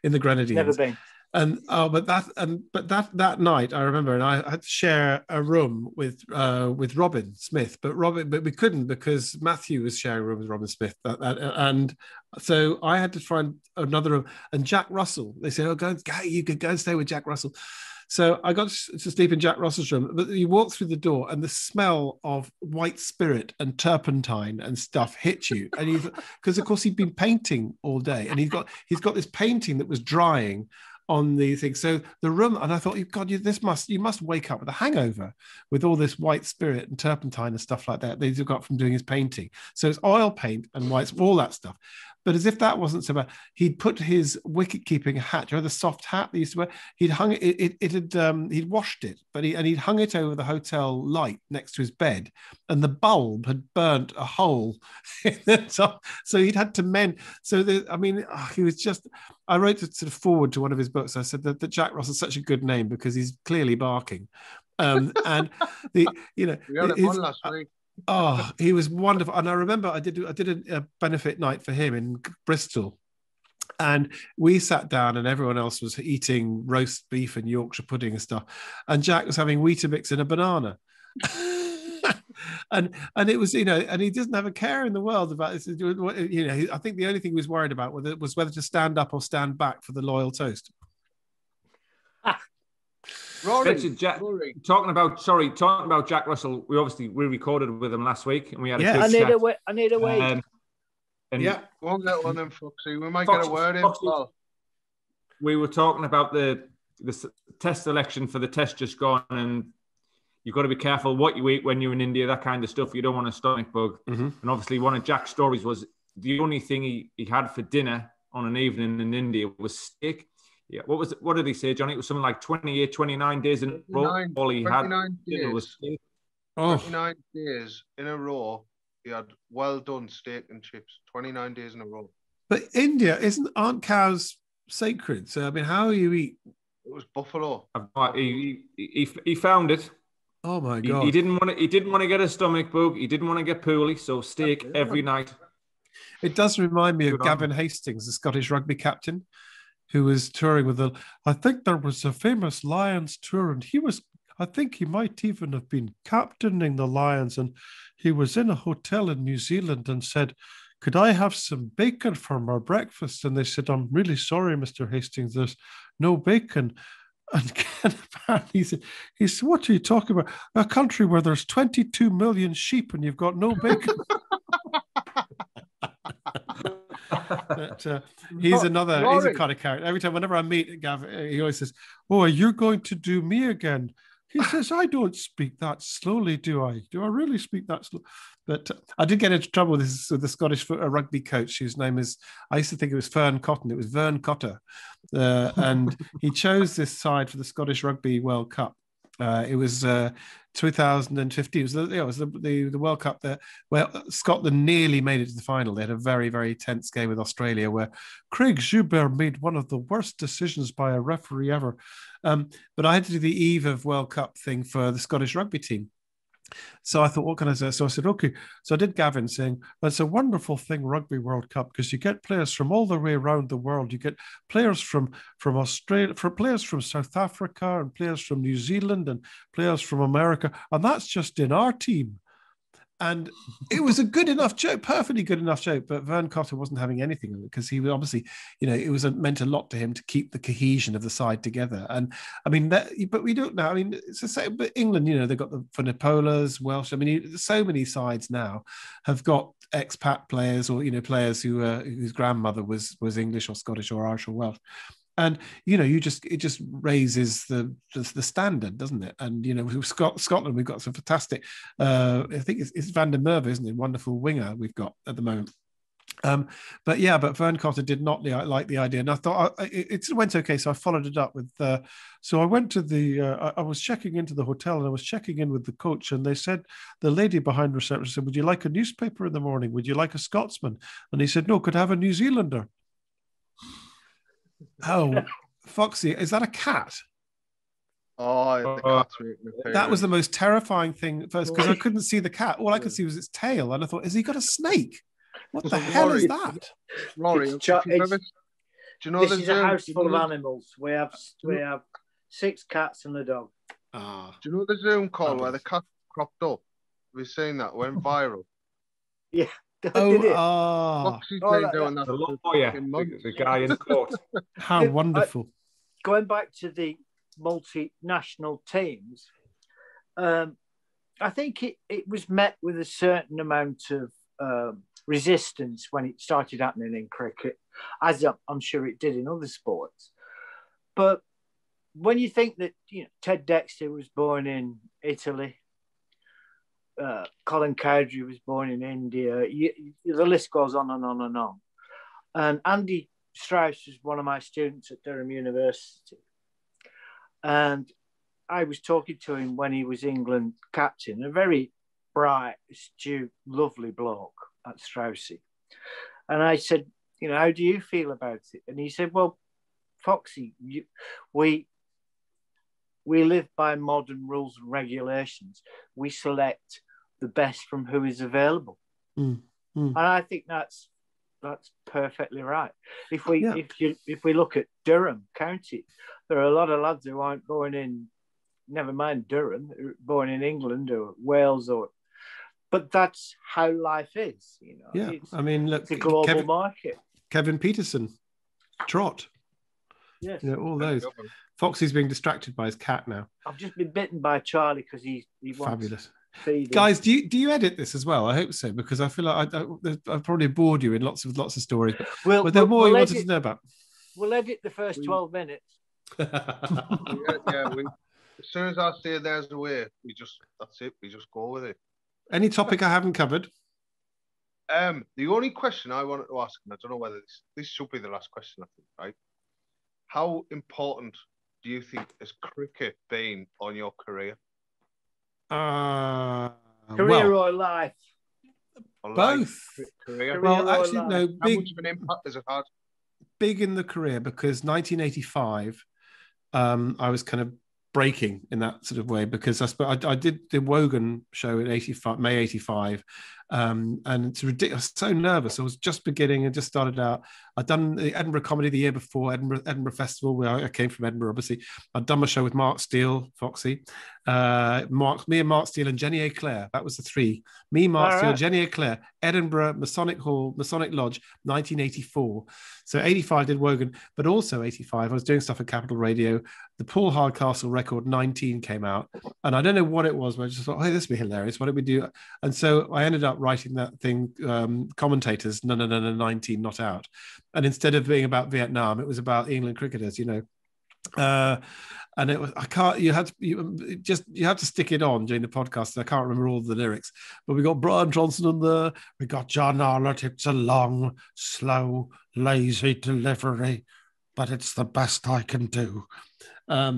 in the Grenadines. Never been. But that night I remember, and I had to share a room with Robin Smith, but we couldn't, because Matthew was sharing a room with Robin Smith, and so I had to find another room. And Jack Russell, they said, you could go and stay with Jack Russell. So I got to sleep in Jack Russell's room, but you walk through the door and the smell of white spirit and turpentine and stuff hit you. And because of course he'd been painting all day, and he's got this painting that was drying on the thing. So the room, and I thought, God, you must wake up with a hangover with all this white spirit and turpentine and stuff like that he's got from doing his painting. So it's oil paint and whites, all that stuff. But as if that wasn't so bad, he'd put his wicket-keeping hat, the soft hat they used to wear, he'd hung it, he'd washed it, he'd hung it over the hotel light next to his bed, and the bulb had burnt a hole in the top. So he'd had to mend. So he was just. I wrote a sort of forward to one of his books. I said that Jack Russell's such a good name because he's clearly barking, and we had one last week. Oh, he was wonderful. And I remember I did a benefit night for him in Bristol, and we sat down and everyone else was eating roast beef and Yorkshire pudding and stuff, and Jack was having Weetabix and a banana. and it was, and he doesn't have a care in the world about this. I think the only thing he was worried about was whether to stand up or stand back for the loyal toast. Rory, talking about Jack Russell, we recorded with him last week, and we had a good chat. I need a wait. Won't get one in, Foxy. We might get a word in. We were talking about the test selection for the test just gone, and you've got to be careful what you eat when you're in India, that kind of stuff. You don't want a stomach bug. Mm-hmm. And obviously, one of Jack's stories was the only thing he had for dinner on an evening in India was steak. Yeah, what was it? What did he say, Johnny? It was something like 28, 29 days in a row. All he had dinner was steak. 29 days in a row. He had well done steak and chips. 29 days in a row. But India aren't cows sacred? So I mean, how you eat? It was buffalo. He found it. Oh my God! He didn't want to get a stomach bug. He didn't want to get poorly. So steak every night. It does remind me of Gavin Hastings, the Scottish rugby captain, who was touring with I think there was a famous Lions tour, and I think he might even have been captaining the Lions, and he was in a hotel in New Zealand and said, "Could I have some bacon for my breakfast?" And they said, "I'm really sorry, Mr. Hastings, there's no bacon." And apparently he said, "What are you talking about? A country where there's 22 million sheep and you've got no bacon?" But he's a kind of character. Every time, whenever I meet Gavin, he always says, "Oh, are you going to do me again?" He says, "I don't speak that slowly, do I? Do I really speak that slow?" But I did get into trouble with the Scottish rugby coach, whose name is, I used to think it was Fern Cotton. It was Vern Cotter. And he chose this side for the Scottish Rugby World Cup. It was 2015. It was the World Cup where Scotland nearly made it to the final. They had a very, very tense game with Australia where Craig Joubert made one of the worst decisions by a referee ever. But I had to do the eve of World Cup thing for the Scottish rugby team. So I thought, what can I say? So I said, okay. So I did Gavin saying, "It's a wonderful thing, Rugby World Cup, because you get players from all the way around the world. You get players from Australia, players from South Africa, and players from New Zealand, and players from America. And that's just in our team." And it was a good enough joke, perfectly good enough joke. But Vern Cotter wasn't having anything of it because he was obviously, it was meant a lot to him to keep the cohesion of the side together. And I mean, but we don't know. I mean, it's the same. But England, they've got the Vunipolas, Welsh. I mean, so many sides now have got expat players or players whose grandmother was English or Scottish or Irish or Welsh. And it just raises the standard, doesn't it? And with Scotland, we've got some fantastic. I think it's Van der Merwe, isn't it? Wonderful winger we've got at the moment. But Vern Cotter did not like the idea, and I thought it went okay. So I followed it up with. So I went to I was checking into the hotel, and I was checking in with the coach, and they said, the lady behind reception said, "Would you like a newspaper in the morning? Would you like a Scotsman?" And he said, "No, could I have a New Zealander?" Oh, Foxy, is that a cat? Oh, the cat's that was the most terrifying thing first because I couldn't see the cat. All I could see was its tail, and I thought, has he got a snake? What the hell is that? Rory, do you know this is a house full of animals. We have 6 cats and a dog. Do you know the Zoom call where the cat cropped up? Have you seen that? Went viral. Yeah. Foxy's been doing that. The lawyer, the guy in court. How wonderful. Going back to the multinational teams, I think it was met with a certain amount of resistance when it started happening in cricket, as I'm sure it did in other sports. But when you think that Ted Dexter was born in Italy, Colin Cowdrey was born in India, the list goes on and on and on. And Andy Strauss was one of my students at Durham University. And I was talking to him when he was England captain, a very bright, astute, lovely bloke at Straussy. And I said, how do you feel about it? And he said, well, Foxy, we live by modern rules and regulations. We select the best from who is available. And I think that's perfectly right. If we look at Durham County, there are a lot of lads who aren't born in, never mind Durham, born in England or Wales but that's how life is. Yeah, I mean, look, it's a global market. Kevin Peterson, Trot. Yes, all those. Foxy's being distracted by his cat now. I've just been bitten by Charlie because he wants fabulous. Feeding. Guys, do you edit this as well? I hope so, because I feel like I've probably bored you in lots of stories. But there are more you wanted to know about. We'll edit the first 12 minutes. yeah. As soon as I say there's a way, that's it. We just go with it. Any topic I haven't covered? The only question I wanted to ask, and I don't know whether this should be the last question, I think, right? How important do you think has cricket been on your career? Career or life? Or both. Career. Well, actually, no. How much of an impact has it had? Big in the career because 1985, I was kind of breaking in that sort of way because I did the Wogan show in 85, May 85. And it's ridiculous. I was so nervous. I was just beginning and just started out. I'd done the Edinburgh Comedy the year before, Edinburgh Festival, where I came from Edinburgh, obviously. I'd done my show with Mark Steele, Foxy, me and Mark Steele and Jenny Eclair. That was the three. Me, Mark Steele, Jenny Eclair, Edinburgh, Masonic Hall, Masonic Lodge, 1984. So 85 did Wogan, but also 85, I was doing stuff at Capital Radio. The Paul Hardcastle record 19 came out. And I don't know what it was, but I just thought, hey, this would be hilarious. Why don't we do it? And so I ended up writing that thing, commentators, no, 19, not out. And instead of being about Vietnam, it was about England cricketers, you know. And it was you had to stick it on during the podcast. I can't remember all the lyrics, but we got Brian Johnson in there. We got John Arlott. It's a long, slow, lazy delivery, but it's the best I can do.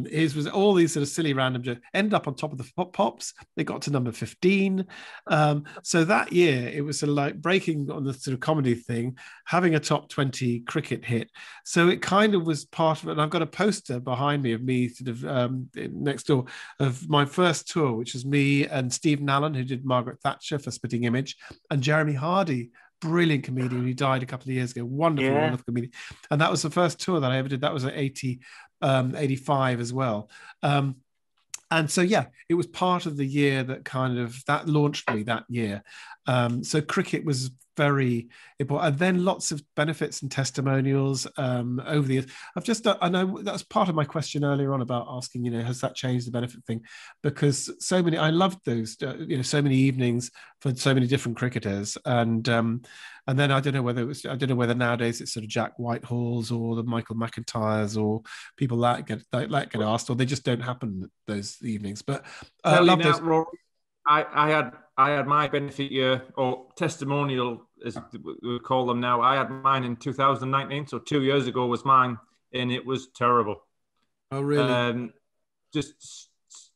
His was all these sort of silly random jokes. Ended up on top of the pops. They got to number 15. So that year it was sort of like breaking on the sort of comedy thing, having a top 20 cricket hit. So it kind of was part of it. And I've got a poster behind me of me sort of next door of my first tour, which was me and Stephen Allen, who did Margaret Thatcher for Spitting Image, and Jeremy Hardy, brilliant comedian who died a couple of years ago. Wonderful comedian. And that was the first tour that I ever did. That was at 85 as well. And so, yeah, it was part of the year that launched me that year. So cricket was very important. And then lots of benefits and testimonials over the years. I know that's part of my question earlier on about asking, has that changed the benefit thing? Because I loved those, so many evenings for so many different cricketers. And then I don't know whether nowadays it's sort of Jack Whitehalls or the Michael McIntyres or people that get asked, or they just don't happen those evenings. But I love those. Rory, I had my benefit year or testimonial, as we call them now. I had mine in 2019, so 2 years ago was mine, and it was terrible. Oh, really? Just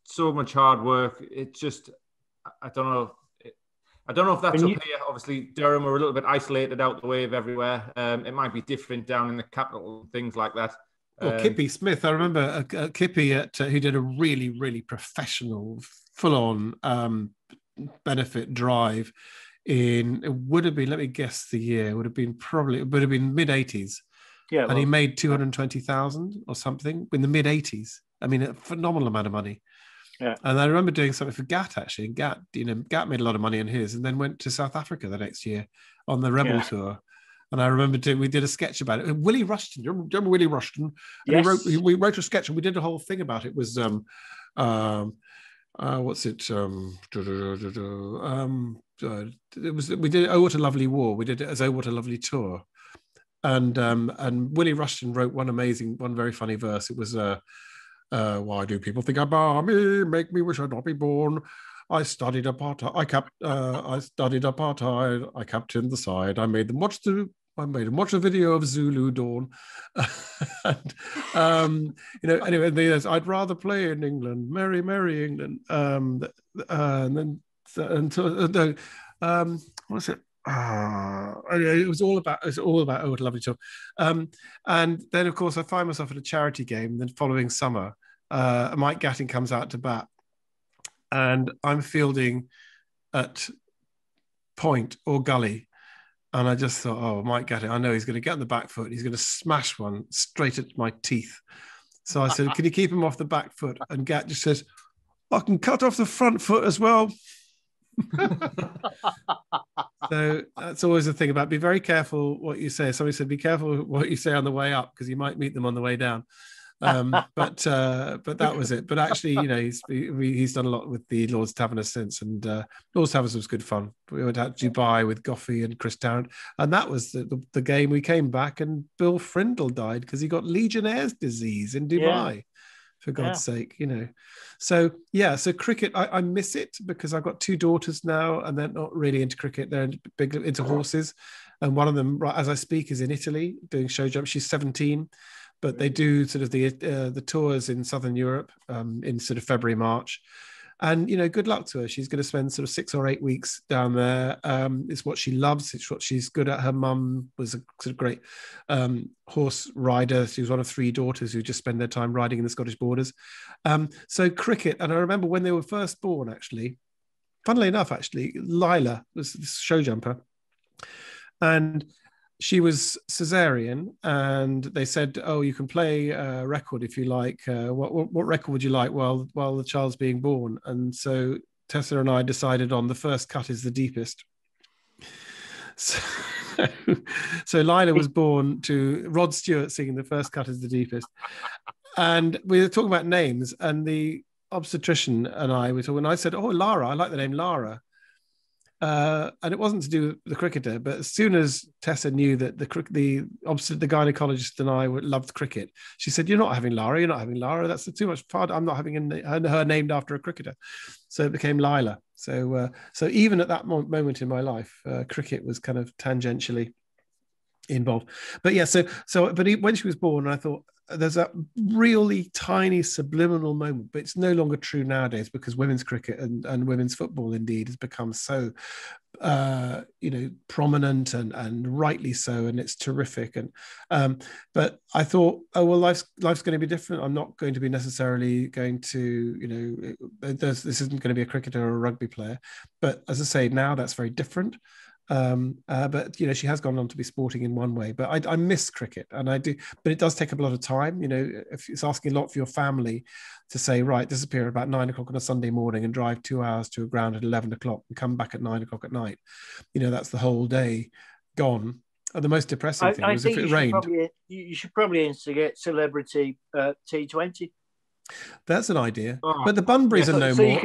so much hard work. It just, I don't know. I don't know if that's up here. Obviously, Durham are a little bit isolated out the way of everywhere. It might be different down in the capital, things like that. Well, Kippy Smith, I remember Kippy who did a really, really professional, full-on benefit drive it would have been, let me guess the year, it would have been mid-80s. Yeah. And he made 220,000 or something in the mid-80s. I mean, a phenomenal amount of money. Yeah. And I remember doing something for GAT, actually. And GAT made a lot of money on his and then went to South Africa the next year on the Rebel tour. And I remember we did a sketch about it. Willie Rushton, do you remember Willie Rushton? And yes. We wrote a sketch and we did a whole thing about it. It was, what's it? We did Oh What a Lovely War. We did it as Oh What a Lovely Tour. And Willie Rushton wrote one very funny verse. It was, why do people think I'm army? Make me wish I'd not be born. I studied apartheid. I captained the side. I made them watch a video of Zulu Dawn. And, anyway, I'd rather play in England, merry, merry England. And then what's it? It was all about Oh What a Lovely Tour. And then of course I find myself at a charity game. Then following summer, Mike Gatting comes out to bat, and I'm fielding at point or gully, and I just thought, oh, Mike Gatting, I know he's going to get on the back foot. He's going to smash one straight at my teeth. So I said, can you keep him off the back foot? And Gat just says, I can cut off the front foot as well. So that's always the thing about be very careful what you say. Somebody said be careful what you say on the way up because you might meet them on the way down. But that was it. But actually, he's done a lot with the Lord's Taverners since, and Lord's Taverners was good fun. We went out to Dubai with Goffey and Chris Tarrant, and that was the game. We came back and Bill Frindle died because he got Legionnaire's disease in Dubai. for God's sake, So so cricket, I miss it because I've got 2 daughters now, and they're not really into cricket. They're big into horses, and one of them, right as I speak, is in Italy doing show jump. She's 17, but they do sort of the tours in Southern Europe in sort of February, March. And, good luck to her. She's going to spend sort of 6 or 8 weeks down there. It's what she loves. It's what she's good at. Her mum was a sort of great horse rider. She was one of 3 daughters who just spend their time riding in the Scottish borders. So cricket, and I remember when they were first born, actually, funnily enough, Lila was this show jumper. And she was cesarean, and they said, "Oh, you can play a record if you like. What record would you like while the child's being born?" And so Tessa and I decided on "The First Cut is the Deepest." So Lila was born to Rod Stewart singing "The First Cut is the Deepest," and we were talking about names, and the obstetrician and I were talking. And I said, "Oh, Lara, I like the name Lara." And it wasn't to do with the cricketer, but as soon as Tessa knew that the gynecologist and I loved cricket, she said, "You're not having Lara. You're not having Lara. That's too much fun. I'm not having her named after a cricketer." So it became Lila. So even at that moment in my life, cricket was kind of tangentially involved. But yeah, but when she was born, I thought, there's that really tiny subliminal moment, but it's no longer true nowadays because women's cricket and women's football indeed has become so prominent and rightly so, and it's terrific. And but I thought, oh well, life's going to be different. I'm not going to be necessarily going to this isn't going to be a cricketer or a rugby player, but as I say, now that's very different. But she has gone on to be sporting in one way, but I miss cricket, and I do, but it does take up a lot of time. If it's asking a lot for your family to say, right, disappear about 9 o'clock on a Sunday morning and drive 2 hours to a ground at 11 o'clock and come back at 9 o'clock at night, that's the whole day gone. And the most depressing thing was if it rained. You should probably instigate celebrity T20. That's an idea, but the Bunburys are no so more. You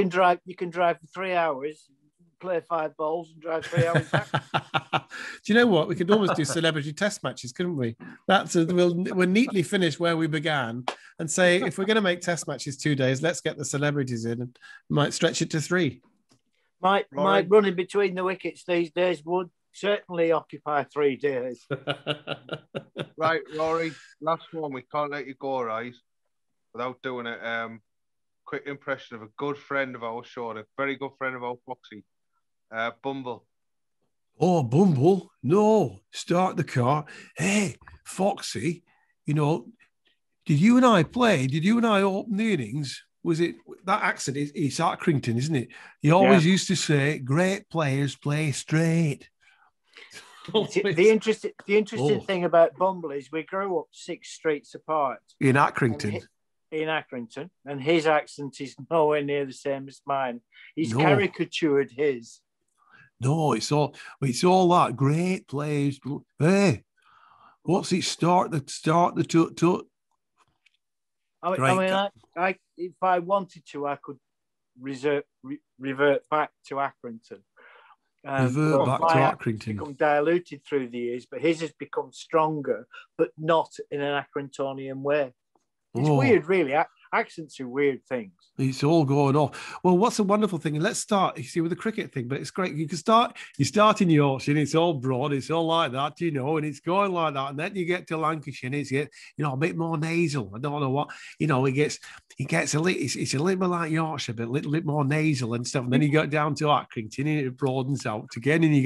can drive for 3 hours, play 5 balls and drive 3 hours back. Do you know what? We could almost do celebrity test matches, couldn't we? We'll neatly finish where we began and say, if we're going to make test matches 2 days, let's get the celebrities in and might stretch it to 3. My running between the wickets these days would certainly occupy 3 days. Right, Rory, last one. We can't let you go, right, without doing a quick impression of a good friend of our show, a very good friend of our Foxy. Bumble. Oh, Bumble. No, start the car. Hey, Foxy, did you and I open the innings? Was it that accent? It's Accrington, isn't it? You always used to say, great players play straight. The interesting thing about Bumble is we grew up 6 streets apart. In Accrington. And his accent is nowhere near the same as mine. He's caricatured his. No, it's all that great players. Hey, what's it? Start the tut. I if I wanted to, I could revert back to Accrington. Revert back to Accrington. Become diluted through the years, but his has become stronger, but not in an Accringtonian way. It's weird, really. Accents are weird things. It's all going off. Well, what's a wonderful thing? And let's start, with the cricket thing, but it's great. You start in Yorkshire, and it's all broad, it's all like that, and it's going like that. And then you get to Lancashire, and it's, a bit more nasal. I don't know what, it gets it's a little bit like Yorkshire, but a little bit more nasal and stuff. And then you get down to Accrington, and it broadens out again, and you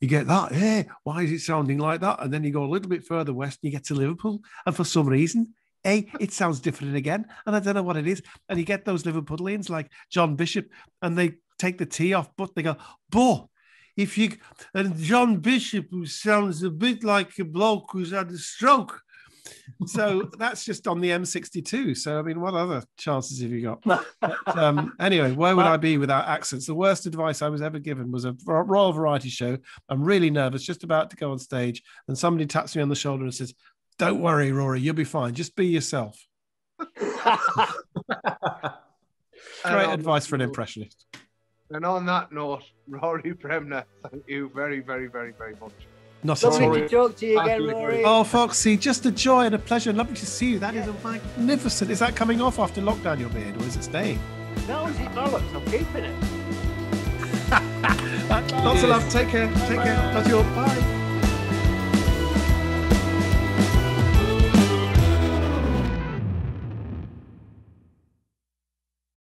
get that, hey, why is it sounding like that? And then you go a little bit further west, and you get to Liverpool, and for some reason, it sounds different again, and I don't know what it is. And you get those Liverpudlians like John Bishop, and they take the T off, but they go, and John Bishop, who sounds a bit like a bloke who's had a stroke. So that's just on the M62. So, I mean, what other chances have you got? But, anyway, where would I be without accents? The worst advice I was ever given was a Royal Variety show. I'm really nervous, just about to go on stage, and somebody taps me on the shoulder and says, "Don't worry, Rory, you'll be fine. Just be yourself." Great advice for an impressionist. And on that note, Rory Bremner, thank you very, very, very, very much Not at all. Lovely to talk to you again, Rory. Oh, Foxy, just a joy and a pleasure. Lovely to see you. That is a magnificent. Is that coming off after lockdown, your beard, or is it staying? No, it's bollocks. I'm keeping it. Lots of love. Take care. Take care. Love you all. Bye.